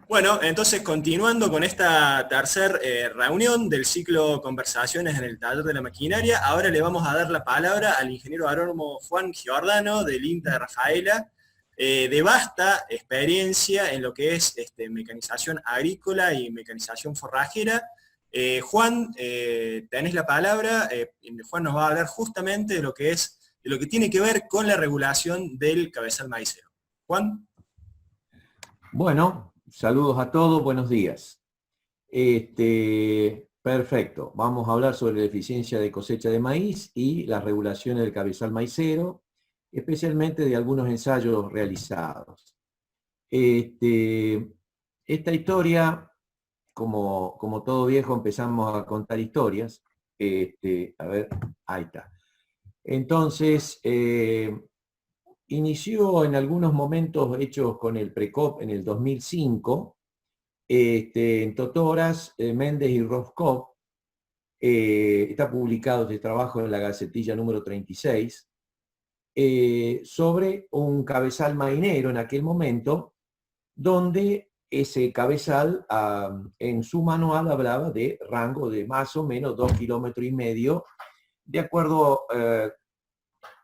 Bueno, entonces continuando con esta tercera reunión del ciclo Conversaciones en el Taller de la Maquinaria, ahora le vamos a dar la palabra al ingeniero agrónomo Juan Giordano del INTA de Rafaela, de vasta experiencia en lo que es mecanización agrícola y mecanización forrajera. Juan, tenés la palabra. Juan nos va a hablar justamente de lo que tiene que ver con la regulación del cabezal maicero. Juan. Bueno, saludos a todos, buenos días. Perfecto, vamos a hablar sobre la eficiencia de cosecha de maíz y las regulaciones del cabezal maicero, especialmente de algunos ensayos realizados. Esta historia, como todo viejo, empezamos a contar historias. A ver, ahí está. Entonces, inició en algunos momentos hechos con el Precop en el 2005, en Totoras, Méndez y Roscoff. Está publicado este trabajo en la Gacetilla número 36, sobre un cabezal mainero en aquel momento, donde ese cabezal en su manual hablaba de rango de más o menos 2,5 kilómetros, de acuerdo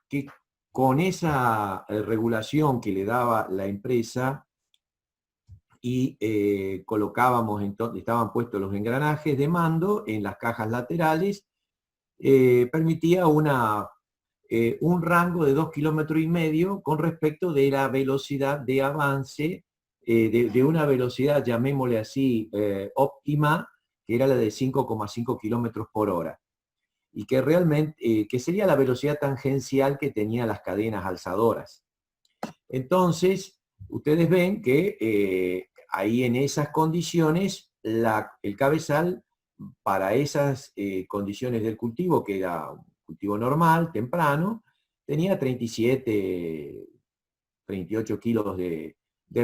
que con esa regulación que le daba la empresa y colocábamos, entonces estaban puestos los engranajes de mando en las cajas laterales, permitía un rango de 2,5 kilómetros con respecto de la velocidad de avance, de una velocidad, llamémosle así, óptima, que era la de 5,5 kilómetros por hora, y que realmente, que sería la velocidad tangencial que tenían las cadenas alzadoras. Entonces, ustedes ven que ahí en esas condiciones, el cabezal, para esas condiciones del cultivo, que era un cultivo normal, temprano, tenía 37, 38 kilos de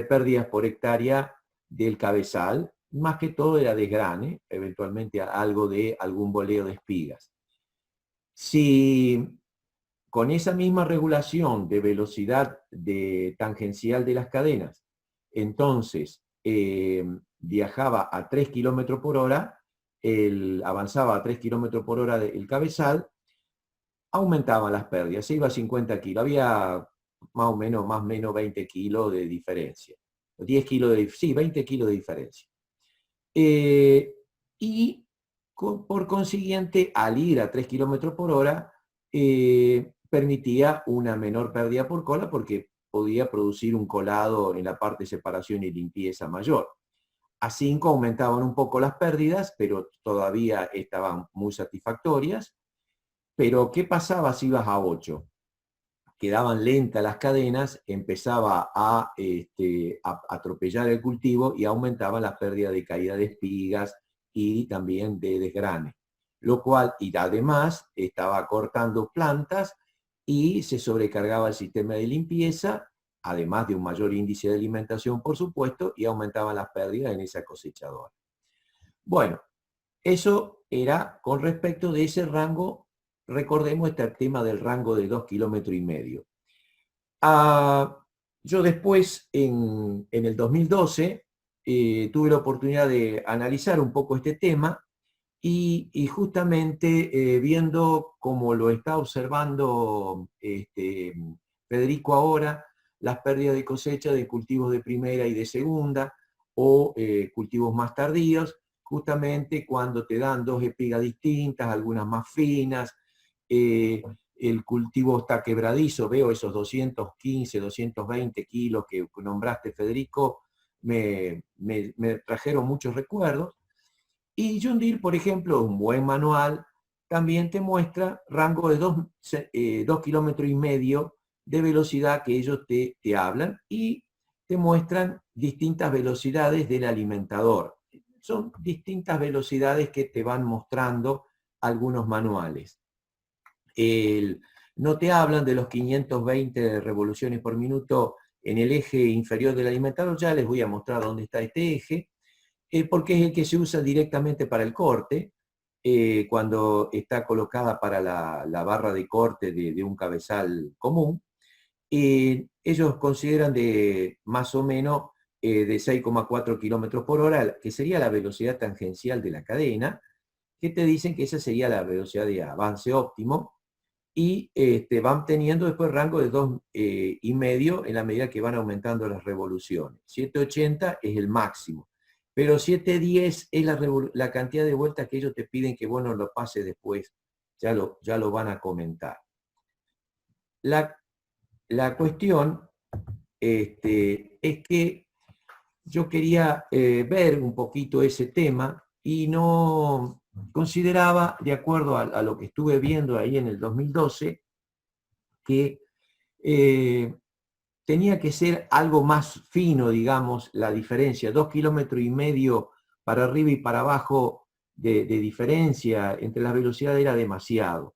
pérdidas por hectárea del cabezal, más que todo era desgrane, eventualmente algo de algún boleo de espigas. Si con esa misma regulación de velocidad tangencial de las cadenas, entonces viajaba a 3 kilómetros por hora, avanzaba a 3 kilómetros por hora el cabezal, aumentaban las pérdidas, se iba a 50 kilos, había más o menos 20 kilos de diferencia, 10 kilos sí, 20 kilos de diferencia. Y por consiguiente, al ir a 3 kilómetros por hora, permitía una menor pérdida por cola porque podía producir un colado en la parte de separación y limpieza mayor. A 5 aumentaban un poco las pérdidas, pero todavía estaban muy satisfactorias. Pero, ¿qué pasaba si ibas a 8? Quedaban lentas las cadenas, empezaba a atropellar el cultivo y aumentaban las pérdidas de caída de espigas y también de desgrane. Lo cual, y además, estaba cortando plantas y se sobrecargaba el sistema de limpieza, además de un mayor índice de alimentación, por supuesto, y aumentaban las pérdidas en esa cosechadora. Bueno, eso era con respecto de ese rango. Recordemos este tema del rango de 2,5 kilómetros. Yo después, en el 2012, tuve la oportunidad de analizar un poco este tema y justamente viendo cómo lo está observando Federico ahora, las pérdidas de cosecha de cultivos de primera y de segunda o cultivos más tardíos, justamente cuando te dan dos espigas distintas, algunas más finas, el cultivo está quebradizo, veo esos 215, 220 kilos que nombraste, Federico, me trajeron muchos recuerdos. Y John Deere, por ejemplo, un buen manual, también te muestra rango de 2,5 kilómetros de velocidad que ellos te hablan y te muestran distintas velocidades del alimentador. Son distintas velocidades que te van mostrando algunos manuales. No te hablan de los 520 revoluciones por minuto en el eje inferior del alimentador, ya les voy a mostrar dónde está este eje, porque es el que se usa directamente para el corte, cuando está colocada para la barra de corte de un cabezal común. Ellos consideran de más o menos de 6,4 kilómetros por hora, que sería la velocidad tangencial de la cadena, que te dicen que esa sería la velocidad de avance óptimo, y van teniendo después rango de 2,5 en la medida que van aumentando las revoluciones. 780 es el máximo, pero 710 es la cantidad de vueltas que ellos te piden que vos no lo pases después, ya lo van a comentar. La cuestión es que yo quería ver un poquito ese tema y no consideraba, de acuerdo a lo que estuve viendo ahí en el 2012, que tenía que ser algo más fino, digamos, la diferencia, 2,5 kilómetros para arriba y para abajo de diferencia entre las velocidades era demasiado.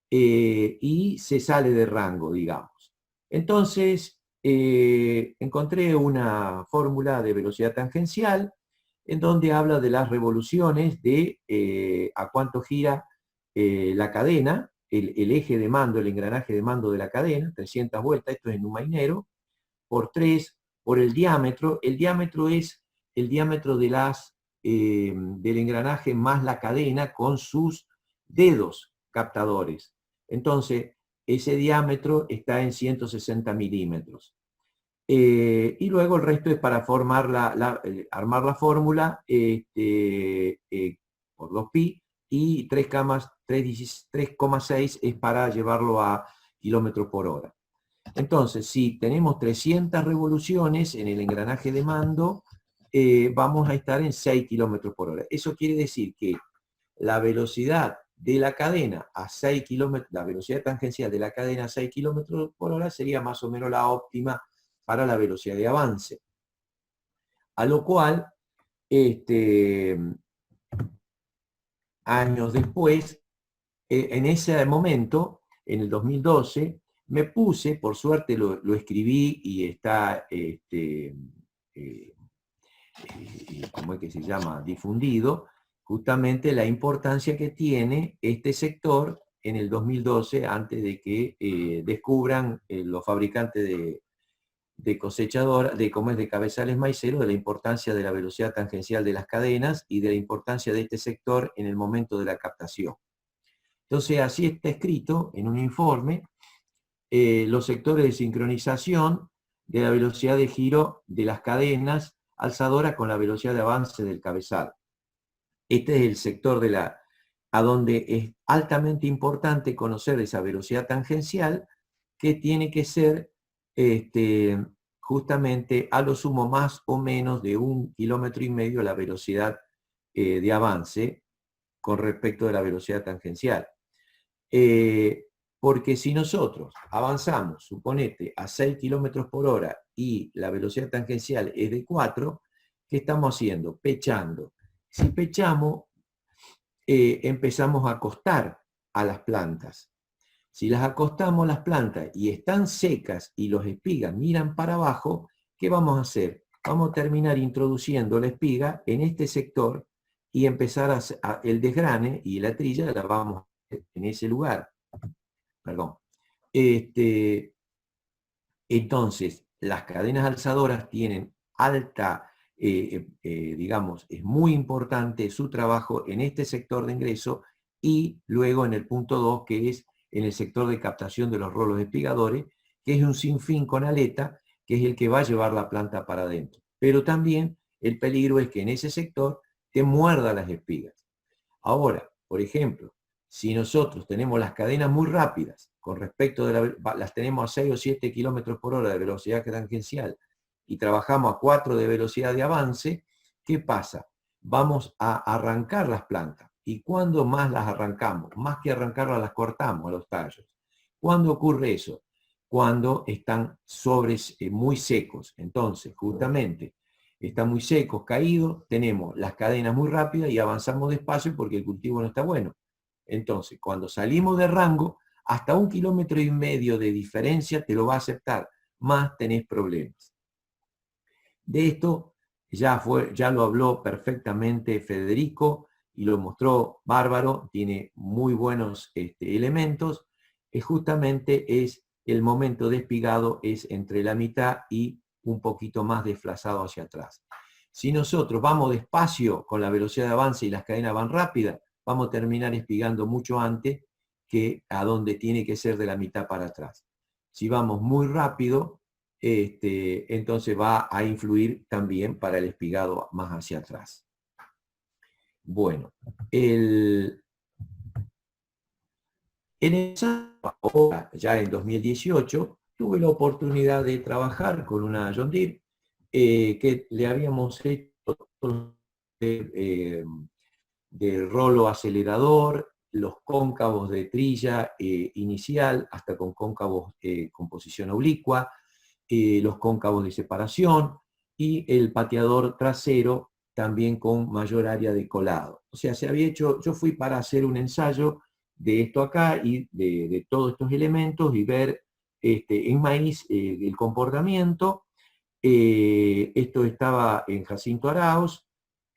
Y se sale de rango, digamos. Entonces, encontré una fórmula de velocidad tangencial en donde habla de las revoluciones de a cuánto gira la cadena, el eje de mando, el engranaje de mando de la cadena, 300 vueltas, esto es en un mainero, por 3, por el diámetro. El diámetro es el diámetro de del engranaje más la cadena con sus dedos captadores. Entonces, ese diámetro está en 160 milímetros. Y luego el resto es para formar armar la fórmula por 2pi, y 3,6 es para llevarlo a kilómetros por hora. Entonces, si tenemos 300 revoluciones en el engranaje de mando, vamos a estar en 6 kilómetros por hora. Eso quiere decir que la velocidad de la cadena a 6 kilómetros, la velocidad tangencial de la cadena a 6 kilómetros por hora sería más o menos la óptima para la velocidad de avance. A lo cual, años después, en ese momento, en el 2012, me puse, por suerte lo escribí y está, ¿cómo es que se llama?, difundido, justamente la importancia que tiene este sector en el 2012, antes de que descubran los fabricantes de cosechadoras, de cabezales maiceros, de la importancia de la velocidad tangencial de las cadenas y de la importancia de este sector en el momento de la captación. Entonces, así está escrito en un informe los sectores de sincronización de la velocidad de giro de las cadenas alzadoras con la velocidad de avance del cabezal. Este es el sector a donde es altamente importante conocer esa velocidad tangencial, que tiene que ser justamente a lo sumo más o menos de 1,5 kilómetros la velocidad de avance con respecto de la velocidad tangencial. Porque si nosotros avanzamos, suponete, a 6 kilómetros por hora y la velocidad tangencial es de 4, ¿qué estamos haciendo? Pechando. Si pechamos, empezamos a acostar a las plantas. Si las acostamos las plantas y están secas y los espigas miran para abajo, ¿qué vamos a hacer? Vamos a terminar introduciendo la espiga en este sector y empezar el desgrane y la trilla la vamos a hacer en ese lugar. Perdón. Entonces, las cadenas alzadoras tienen alta, digamos, es muy importante su trabajo en este sector de ingreso, y luego en el punto 2, que es en el sector de captación de los rolos espigadores, que es un sinfín con aleta, que es el que va a llevar la planta para adentro. Pero también el peligro es que en ese sector te muerda las espigas. Ahora, por ejemplo, si nosotros tenemos las cadenas muy rápidas, con respecto las tenemos a 6 o 7 kilómetros por hora de velocidad tangencial, y trabajamos a 4 de velocidad de avance, ¿qué pasa? Vamos a arrancar las plantas. ¿Y cuándo más las arrancamos? Más que arrancarlas, las cortamos a los tallos. ¿Cuándo ocurre eso? Cuando están muy secos. Entonces, justamente, están muy secos, caídos, tenemos las cadenas muy rápidas y avanzamos despacio porque el cultivo no está bueno. Entonces, cuando salimos de rango, hasta 1,5 kilómetros de diferencia te lo va a aceptar, más tenés problemas. De esto ya lo habló perfectamente Federico y lo mostró bárbaro, tiene muy buenos elementos. Justamente es el momento de espigado, es entre la mitad y un poquito más desplazado hacia atrás. Si nosotros vamos despacio con la velocidad de avance y las cadenas van rápidas, vamos a terminar espigando mucho antes que a donde tiene que ser de la mitad para atrás. Si vamos muy rápido, entonces va a influir también para el espigado más hacia atrás. Bueno, ya en 2018, tuve la oportunidad de trabajar con una John Deere que le habíamos hecho de rolo acelerador, los cóncavos de trilla inicial, hasta con cóncavos con posición oblicua, los cóncavos de separación y el pateador trasero también con mayor área de colado. O sea, se había hecho, yo fui para hacer un ensayo de esto acá y de todos estos elementos y ver en maíz el comportamiento. Esto estaba en Jacinto Arauz,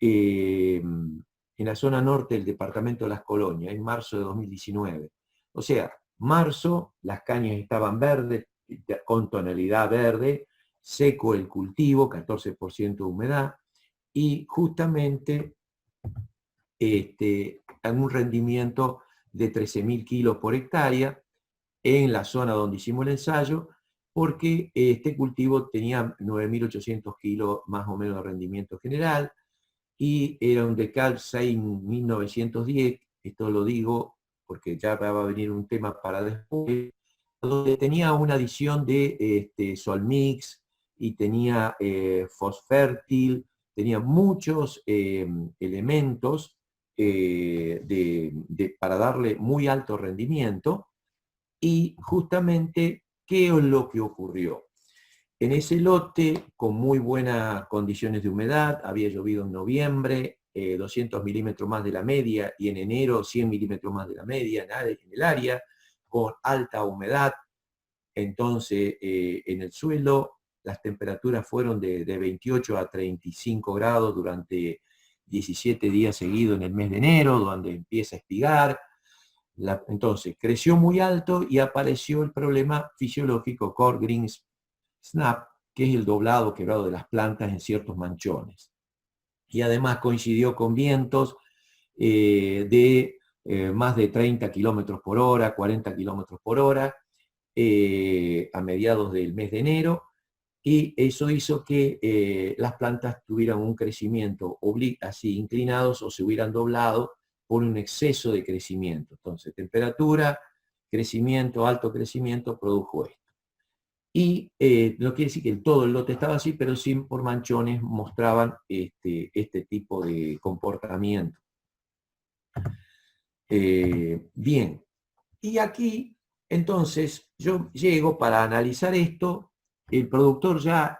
en la zona norte del departamento de Las Colonias, en marzo de 2019. O sea, marzo, las cañas estaban verdes, con tonalidad verde, seco el cultivo, 14% de humedad, y justamente en un rendimiento de 13.000 kilos por hectárea en la zona donde hicimos el ensayo, porque este cultivo tenía 9.800 kilos más o menos de rendimiento general, y era un Decal 6.910, esto lo digo porque ya va a venir un tema para después, donde tenía una adición de Solmix y tenía Fosfertil, tenía muchos elementos para darle muy alto rendimiento. Y justamente, ¿qué es lo que ocurrió? En ese lote, con muy buenas condiciones de humedad, había llovido en noviembre, 200 milímetros más de la media, y en enero 100 milímetros más de la media en el área, con alta humedad. Entonces, en el suelo, las temperaturas fueron de 28 a 35 grados durante 17 días seguidos en el mes de enero, donde empieza a espigar. Entonces, creció muy alto y apareció el problema fisiológico Core Green Snap, que es el doblado quebrado de las plantas en ciertos manchones. Y además coincidió con vientos de más de 30 kilómetros por hora, 40 kilómetros por hora, a mediados del mes de enero, y eso hizo que las plantas tuvieran un crecimiento así inclinados o se hubieran doblado por un exceso de crecimiento. Entonces, temperatura, crecimiento, alto crecimiento, produjo esto. Y no quiere decir que todo el lote estaba así, pero sí por manchones mostraban este tipo de comportamiento. Bien, y aquí entonces yo llego para analizar esto. El productor ya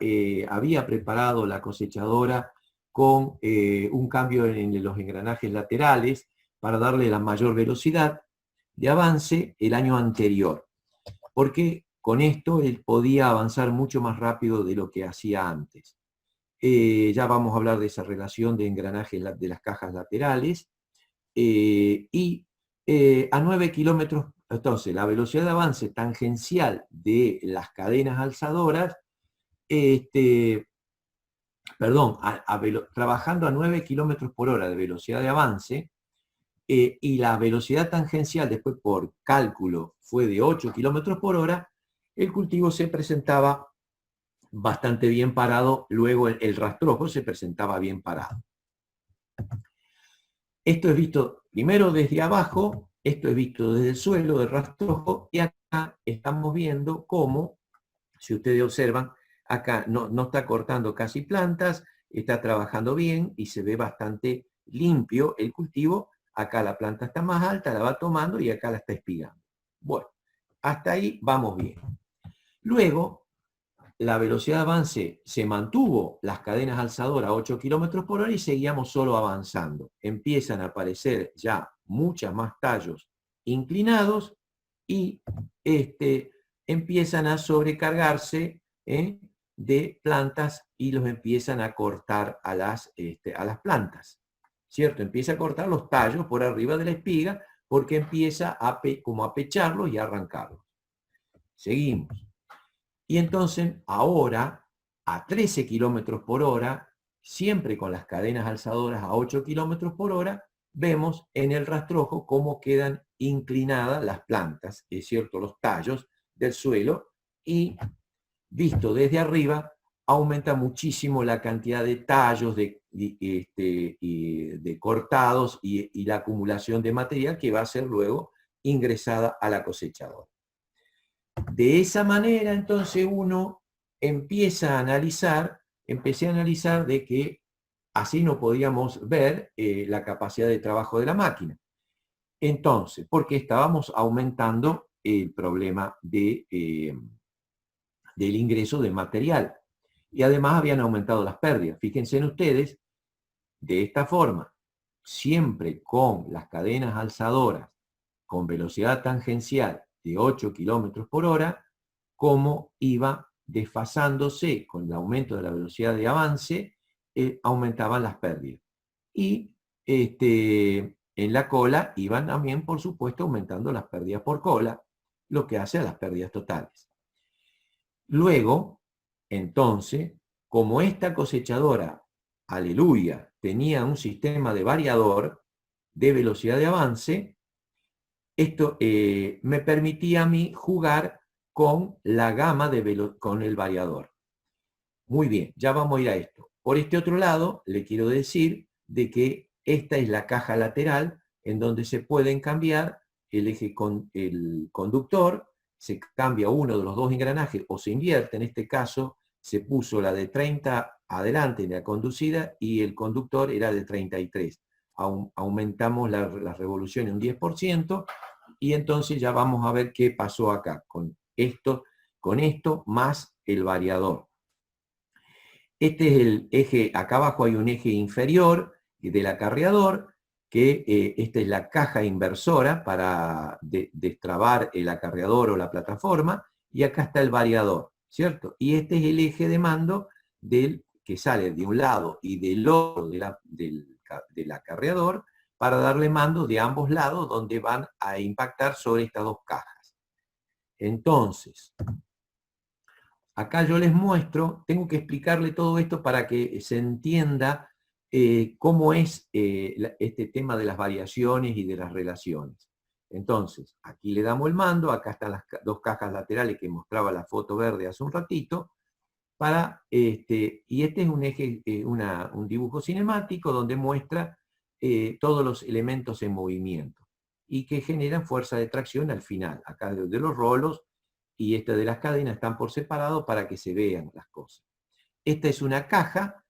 había preparado la cosechadora con un cambio en los engranajes laterales para darle la mayor velocidad de avance el año anterior, porque con esto él podía avanzar mucho más rápido de lo que hacía antes. Ya vamos a hablar de esa relación de engranajes de las cajas laterales. Y a 9 kilómetros, entonces la velocidad de avance tangencial de las cadenas alzadoras, trabajando a 9 kilómetros por hora de velocidad de avance, y la velocidad tangencial después por cálculo fue de 8 kilómetros por hora, el cultivo se presentaba bastante bien parado, luego el rastrojo se presentaba bien parado. Esto es visto primero desde abajo, esto es visto desde el suelo, del rastrojo, y acá estamos viendo cómo, si ustedes observan, acá no está cortando casi plantas, está trabajando bien y se ve bastante limpio el cultivo. Acá la planta está más alta, la va tomando y acá la está espigando. Bueno, hasta ahí vamos bien. Luego, la velocidad de avance se mantuvo, las cadenas alzadoras a 8 kilómetros por hora y seguíamos solo avanzando. Empiezan a aparecer ya muchas más tallos inclinados y empiezan a sobrecargarse de plantas y los empiezan a cortar a las plantas. ¿Cierto? Empieza a cortar los tallos por arriba de la espiga porque empieza como a pecharlos y a arrancarlos. Seguimos. Y entonces, ahora, a 13 kilómetros por hora, siempre con las cadenas alzadoras a 8 kilómetros por hora, vemos en el rastrojo cómo quedan inclinadas las plantas, es cierto, los tallos del suelo, y visto desde arriba, aumenta muchísimo la cantidad de tallos, de cortados y la acumulación de material que va a ser luego ingresada a la cosechadora. De esa manera, entonces, uno empieza a analizar, empecé a analizar de que así no podíamos ver la capacidad de trabajo de la máquina. Entonces, porque estábamos aumentando el problema del ingreso de material. Y además habían aumentado las pérdidas. Fíjense en ustedes, de esta forma, siempre con las cadenas alzadoras, con velocidad tangencial de 8 kilómetros por hora, cómo iba desfasándose con el aumento de la velocidad de avance, aumentaban las pérdidas. Y en la cola iban también, por supuesto, aumentando las pérdidas por cola, lo que hace a las pérdidas totales. Luego, entonces, como esta cosechadora, aleluya, tenía un sistema de variador de velocidad de avance, esto me permitía a mí jugar con la gama con el variador. Muy bien, ya vamos a ir a esto. Por este otro lado, le quiero decir de que esta es la caja lateral en donde se pueden cambiar el conductor, se cambia uno de los dos engranajes o se invierte. En este caso se puso la de 30 adelante en la conducida y el conductor era de 33. Aumentamos las revoluciones un 10% y entonces ya vamos a ver qué pasó acá con esto más el variador. Este es el eje, acá abajo hay un eje inferior del acarreador, que esta es la caja inversora para destrabar el acarreador o la plataforma, y acá está el variador, ¿cierto? Y este es el eje de mando que sale de un lado y del otro del acarreador para darle mando de ambos lados donde van a impactar sobre estas dos cajas. Entonces, acá yo les muestro, tengo que explicarle todo esto para que se entienda cómo es este tema de las variaciones y de las relaciones. Entonces, aquí le damos el mando, acá están las dos cajas laterales que mostraba la foto verde hace un ratito, y este es un eje, un dibujo cinemático donde muestra todos los elementos en movimiento y que generan fuerza de tracción al final. Acá de los rolos y esta de las cadenas están por separado para que se vean las cosas. Esta es una caja,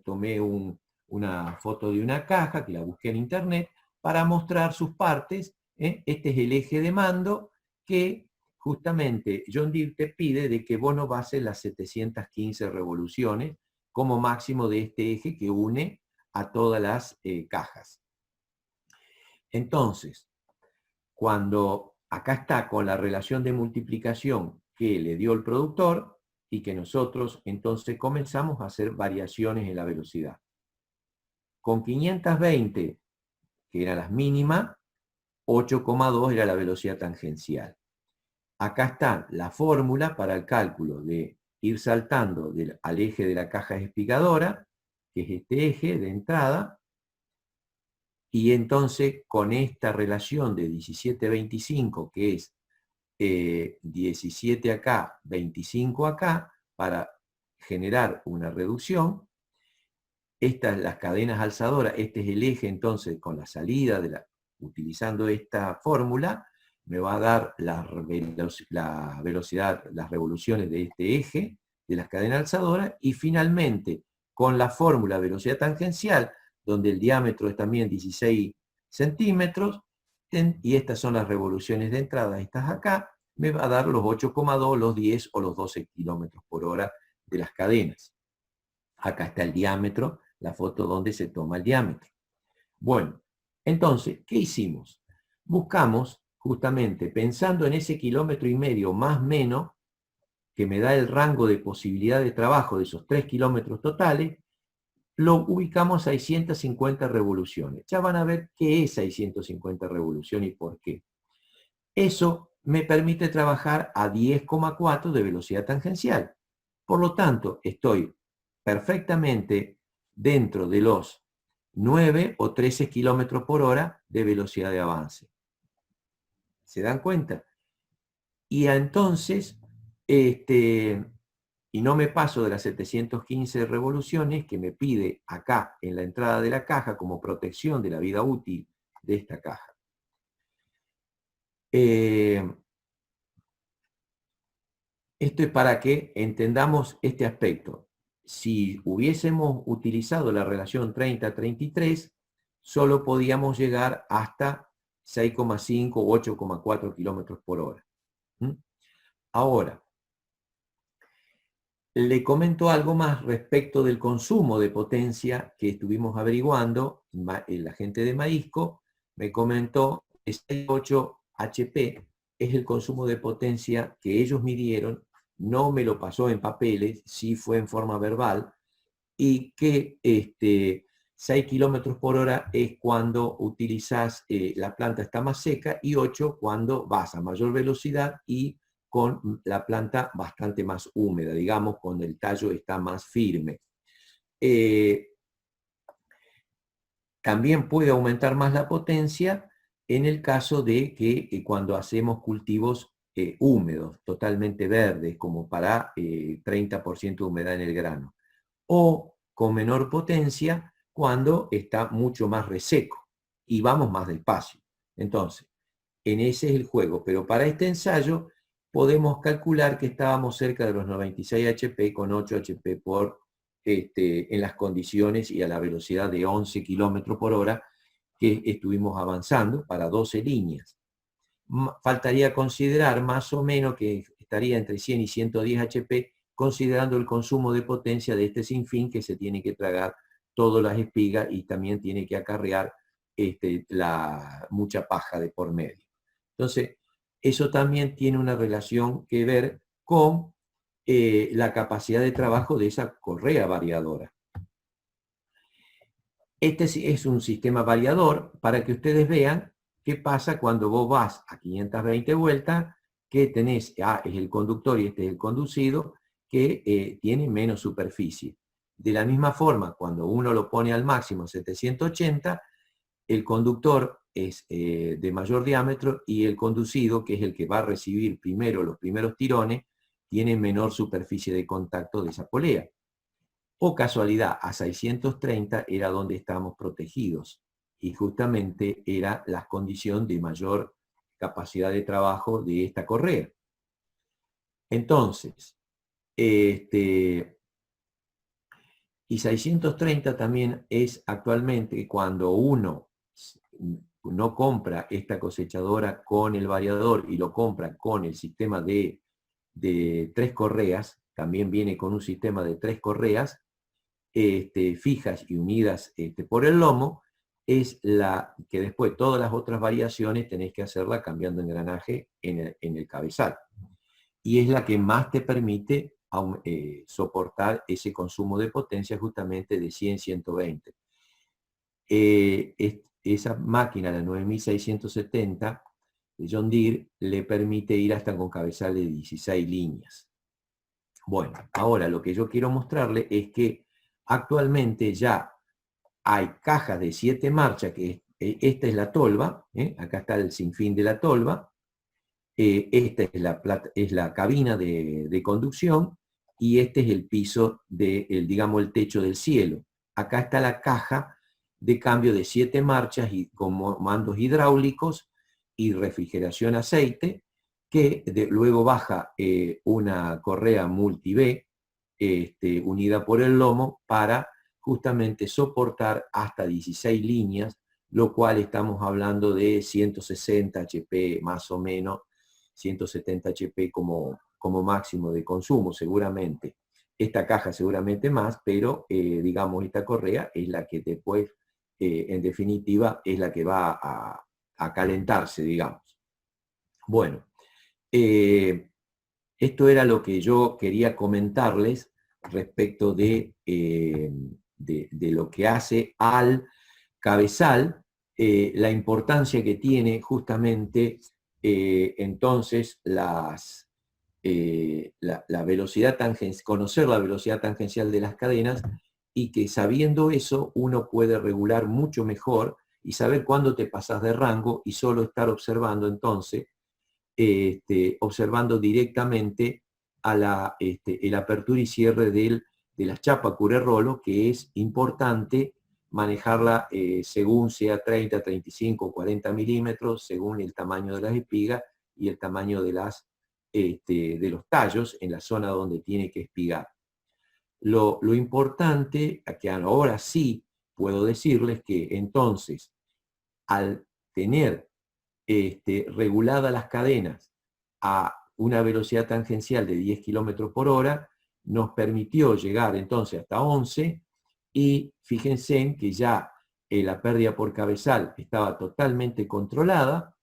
tomé una foto de una caja que la busqué en internet para mostrar sus partes. Este es el eje de mando que justamente John Deere te pide de que vos no bases las 715 revoluciones como máximo de este eje que une a todas las cajas. Entonces, cuando acá está con la relación de multiplicación que le dio el productor y que nosotros entonces comenzamos a hacer variaciones en la velocidad. Con 520, que era la mínima, 8,2 era la velocidad tangencial. Acá está la fórmula para el cálculo de ir saltando al eje de la caja explicadora, que es este eje de entrada, y entonces con esta relación de 17-25, que es 17 acá, 25 acá, para generar una reducción, estas las cadenas alzadoras, este es el eje entonces con la salida, utilizando esta fórmula, me va a dar la velocidad, las revoluciones de este eje, de las cadenas alzadoras, y finalmente, con la fórmula velocidad tangencial, donde el diámetro es también 16 centímetros, y estas son las revoluciones de entrada, estas acá, me va a dar los 8,2, los 10 o los 12 kilómetros por hora de las cadenas. Acá está el diámetro, la foto donde se toma el diámetro. Bueno, entonces, ¿qué hicimos? Buscamos, justamente, pensando en ese 1,5 kilómetros más menos, que me da el rango de posibilidad de trabajo de esos 3 kilómetros totales, lo ubicamos a 650 revoluciones. Ya van a ver qué es 650 revoluciones y por qué. Eso me permite trabajar a 10,4 de velocidad tangencial. Por lo tanto, estoy perfectamente dentro de los 9 o 13 kilómetros por hora de velocidad de avance. ¿Se dan cuenta? Y entonces, y no me paso de las 715 revoluciones que me pide acá en la entrada de la caja como protección de la vida útil de esta caja. Esto es para que entendamos este aspecto. Si hubiésemos utilizado la relación 30-33, solo podíamos llegar hasta 6,5 o 8,4 kilómetros por hora. Ahora, le comento algo más respecto del consumo de potencia que estuvimos averiguando. La gente de Maízco me comentó que 6,8 HP es el consumo de potencia que ellos midieron. No me lo pasó en papeles, sí fue en forma verbal, y que 6 kilómetros por hora es cuando utilizas, la planta está más seca, y 8 cuando vas a mayor velocidad y con la planta bastante más húmeda, digamos, cuando el tallo está más firme. También puede aumentar más la potencia en el caso de que cuando hacemos cultivos húmedos, totalmente verdes, como para 30% de humedad en el grano, o con menor potencia cuando está mucho más reseco y vamos más despacio. Entonces, en ese es el juego, pero para este ensayo podemos calcular que estábamos cerca de los 96 HP con 8 HP por, en las condiciones y a la velocidad de 11 kilómetros por hora que estuvimos avanzando para 12 líneas. Faltaría considerar más o menos que estaría entre 100 y 110 HP, considerando el consumo de potencia de este sinfín que se tiene que tragar todas las espigas y también tiene que acarrear mucha paja de por medio. Entonces, eso también tiene una relación que ver con la capacidad de trabajo de esa correa variadora. Este es un sistema variador para que ustedes vean qué pasa cuando vos vas a 520 vueltas, que tenés, es el conductor y este es el conducido, que tiene menos superficie. De la misma forma, cuando uno lo pone al máximo 780, el conductor es de mayor diámetro y el conducido, que es el que va a recibir primero los primeros tirones, tiene menor superficie de contacto de esa polea. O casualidad, a 630 era donde estábamos protegidos y justamente era la condición de mayor capacidad de trabajo de esta correa. Entonces, y 630 también es actualmente cuando uno no compra esta cosechadora con el variador y lo compra con el sistema de 3 correas, también viene con un sistema de 3 correas, fijas y unidas por el lomo, es la que después todas las otras variaciones tenés que hacerla cambiando engranaje en el cabezal. Y es la que más te permite soportar ese consumo de potencia justamente de 100-120. Esa máquina, la 9670 de John Deere, le permite ir hasta con cabezal de 16 líneas. Bueno, ahora lo que yo quiero mostrarle es que actualmente ya hay cajas de 7 marchas, que esta es la tolva, acá está el sinfín de la tolva, esta es la cabina de conducción, y este es el piso, digamos, el techo del cielo. Acá está la caja de cambio de 7 marchas y con mandos hidráulicos y refrigeración aceite, que luego baja una correa multi-B unida por el lomo para justamente soportar hasta 16 líneas, lo cual estamos hablando de 160 HP más o menos, 170 HP como máximo de consumo seguramente. Esta caja seguramente más, pero digamos esta correa es la que después, en definitiva, es la que va a calentarse, digamos. Bueno, esto era lo que yo quería comentarles respecto de lo que hace al cabezal, la importancia que tiene justamente entonces la velocidad conocer la velocidad tangencial de las cadenas, y que sabiendo eso uno puede regular mucho mejor y saber cuándo te pasas de rango y solo estar observando entonces, observando directamente a el apertura y cierre de la chapa curerrolo, que es importante manejarla según sea 30, 35, 40 milímetros, según el tamaño de las espigas y el tamaño de los tallos en la zona donde tiene que espigar. Lo importante, que ahora sí puedo decirles, que entonces, al tener reguladas las cadenas a una velocidad tangencial de 10 kilómetros por hora, nos permitió llegar entonces hasta 11, y fíjense en que ya la pérdida por cabezal estaba totalmente controlada,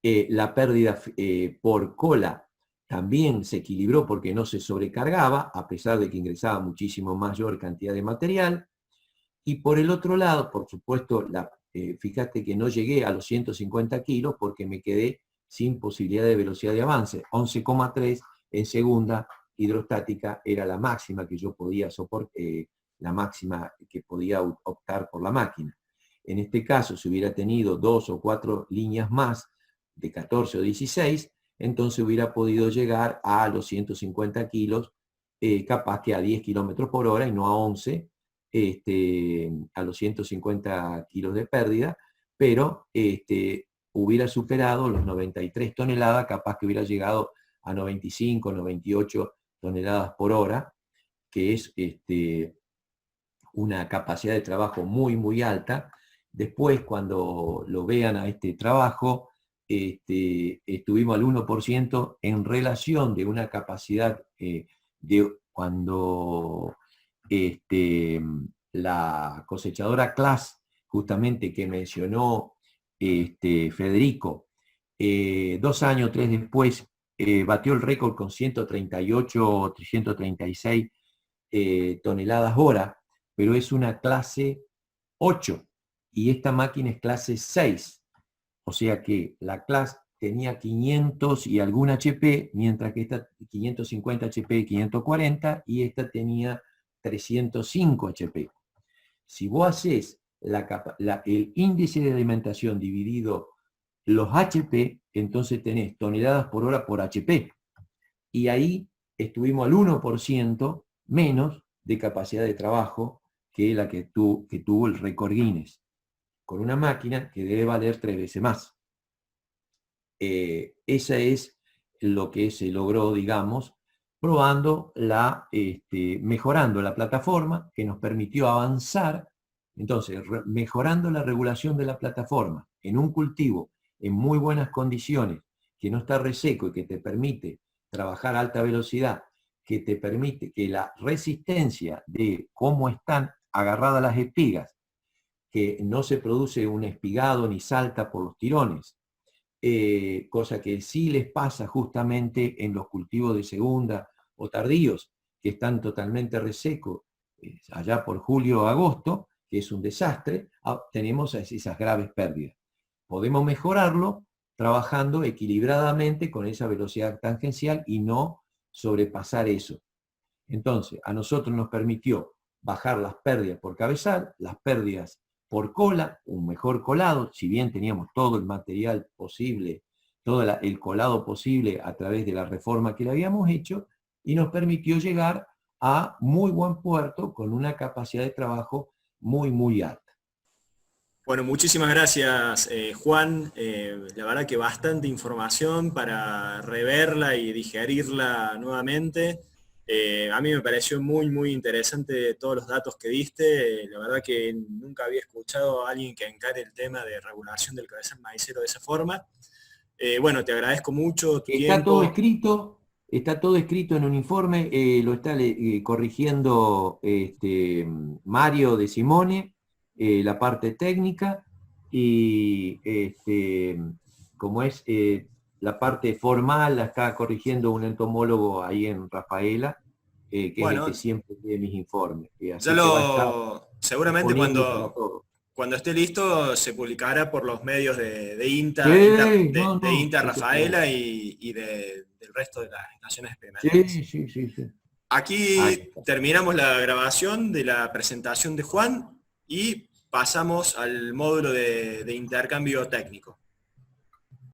la pérdida por cola también se equilibró porque no se sobrecargaba, a pesar de que ingresaba muchísimo mayor cantidad de material. Y por el otro lado, por supuesto, fíjate que no llegué a los 150 kilos porque me quedé sin posibilidad de velocidad de avance. 11,3 en segunda hidrostática era la máxima que yo podía soportar, la máxima que podía optar por la máquina. En este caso, si hubiera tenido 2 o 4 líneas más de 14 o 16, entonces hubiera podido llegar a los 150 kilos, capaz que a 10 kilómetros por hora y no a 11, a los 150 kilos de pérdida, pero hubiera superado los 93 toneladas, capaz que hubiera llegado a 95, 98 toneladas por hora, que es una capacidad de trabajo muy, muy alta. Después, cuando lo vean a este trabajo, estuvimos al 1% en relación de una capacidad de cuando la cosechadora Claas, justamente que mencionó Federico, 2 años, 3 después, batió el récord con 138, 336 toneladas hora, pero es una clase 8 y esta máquina es clase 6. O sea que la clase tenía 500 y algún HP, mientras que esta 550 HP y 540, y esta tenía 305 HP. Si vos haces el índice de alimentación dividido los HP, entonces tenés toneladas por hora por HP. Y ahí estuvimos al 1% menos de capacidad de trabajo que la que tuvo el récord Guinness, con una máquina que debe valer 3 veces más. Esa es lo que se logró, digamos, probando mejorando la plataforma, que nos permitió avanzar. Entonces, mejorando la regulación de la plataforma en un cultivo en muy buenas condiciones, que no está reseco y que te permite trabajar a alta velocidad, que te permite que la resistencia de cómo están agarradas las espigas, que no se produce un espigado ni salta por los tirones, cosa que sí les pasa justamente en los cultivos de segunda o tardíos, que están totalmente resecos, allá por julio o agosto, que es un desastre, tenemos esas graves pérdidas. Podemos mejorarlo trabajando equilibradamente con esa velocidad tangencial y no sobrepasar eso. Entonces, a nosotros nos permitió bajar las pérdidas por cabezal, las pérdidas por cola, un mejor colado, si bien teníamos todo el material posible, todo el colado posible a través de la reforma que le habíamos hecho, y nos permitió llegar a muy buen puerto con una capacidad de trabajo muy, muy alta. Bueno, muchísimas gracias, Juan. La verdad que bastante información para reverla y digerirla nuevamente. A mí me pareció muy, muy interesante todos los datos que diste. La verdad que nunca había escuchado a alguien que encare el tema de regulación del cabezal maicero de esa forma. Bueno, te agradezco mucho tu tiempo. Está todo escrito en un informe, lo está corrigiendo Mario de Simone, la parte técnica, y como es la parte formal, la está corrigiendo un entomólogo ahí en Rafaela, que Bueno, es el que siempre tiene mis informes. Así ya que va a estar seguramente disponible para cuando, todos. cuando esté listo se publicará por los medios de INTA, de INTA Rafaela y del resto de las estaciones experimentales. Sí. Aquí terminamos la grabación de la presentación de Juan y pasamos al módulo de intercambio técnico.